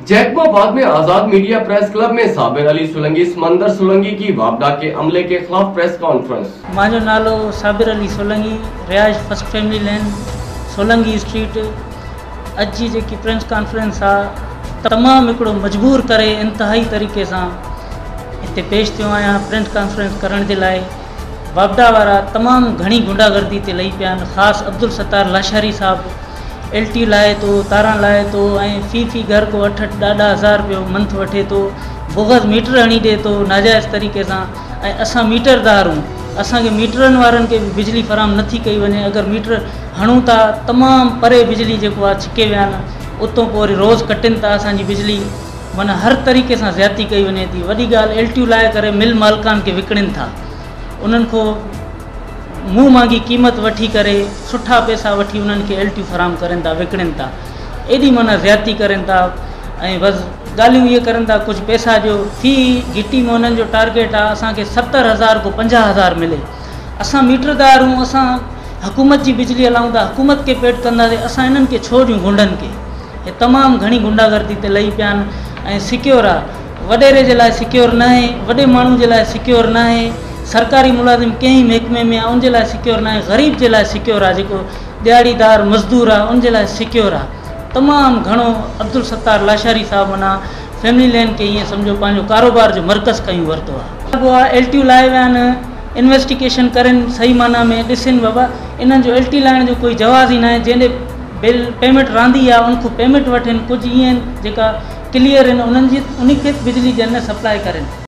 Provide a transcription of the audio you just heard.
जैकबाबाद में आजाद media press club में साबिर अली सोलंकी समंदर सोलंकी की वापडा के अमले के खिलाफ प्रेस कॉन्फ्रेंस। मांजो नालो साबिर अली सोलंकी, रिहाइश फर्स्ट फैमिली लैन सोलंकी स्ट्रीट। अज जी जेकी प्रेस कॉन्फ्रेंस आहे तमाम एकड़ो मजबूर करे इंतहाई तरीक़े से इतने पेश थियो आहियां प्रेस कॉन्फ्रेंस करण के लिए। वापडा वारा तमाम घनी गुंडागर्दी ते लही पिया आहिनि। ख़ासि अब्दुल सत्तार लाशारी साहब LT लाए तो, तारा लाए तो, फी घर को 8-10 रुपये मंथ वठे तो, बोगस मीटर हणी दे तो नाजायज़ तरीक़े से। असां मीटरदार हूँ, असांखे मीटरनि वारनि के भी बिजली फराम नथी कई वञे। अगर मीटर हणूं था तमाम परे बिजली जेको आहे छिके विया आहिनि, उतों पोइ वरी रोज़ कटिन था असांजी बिजली। माना हर तरीक़े से ज़्यादती कई वञे थी। वॾी ॻाल्हि LT लाए करे मिल मालिकान के विकिणनि था, उन्हनि को मुँह मांगी कीमत वठी करे सुठा पैसा वठी उन्हनि के LT फराम करनि था, विकिणनि था। एडी माना ज़्यादती करनि था ऐं बस ॻाल्हियूं ये करनि था। कुछ पैसा जो फी घिटी में उन्हनि जो टारगेट आहे असांखे 70,000 को 50,000 मिले। असां मीटरदार हूँ, असां हुकूमत जी बिजली हलाऊं था, हुकूमत के पेट कंदासीं। असां इन्हनि के छो ॾियूं गुंडनि के? हे तमाम घणी गुंडागर्दी ते लही पिया आहिनि ऐं सिक्योर आहे। वॾेरे जे लाइ सिक्योर न आहे, वॾे माण्हू जे लाइ सिक्योर न आहे, सरकारी मुलाज़िम कंहिं महकमे में आहे उनजे लाइ सिक्योर न आहे, ग़रीब जे लाइ सिक्योर आहे, जेको दिहाड़ीदार मज़दूर आहे उनजे लाइ सिक्योर आहे। तमामु घणो अब्दुल सत्तार लाशारी साहब माना फैमिली लैन के ईअं सम्झो पंहिंजो कारोबार जो मर्कज़ कयूं वरितो आहे। LT लाए विया आहिनि, इन्वेस्टिगेशन करनि सही माना में, ॾिसनि बाबा इन्हनि जो LT लाइण जो कोई जवाज़ ई न आहे। जंहिंजे बिल पेमेंट रहंदी आहे उनखां पेमेंट वठनि। कुझु ईअं जेका क्लियर आहिनि उन्हनि जी उनखे बिजली जन सप्लाई करनि।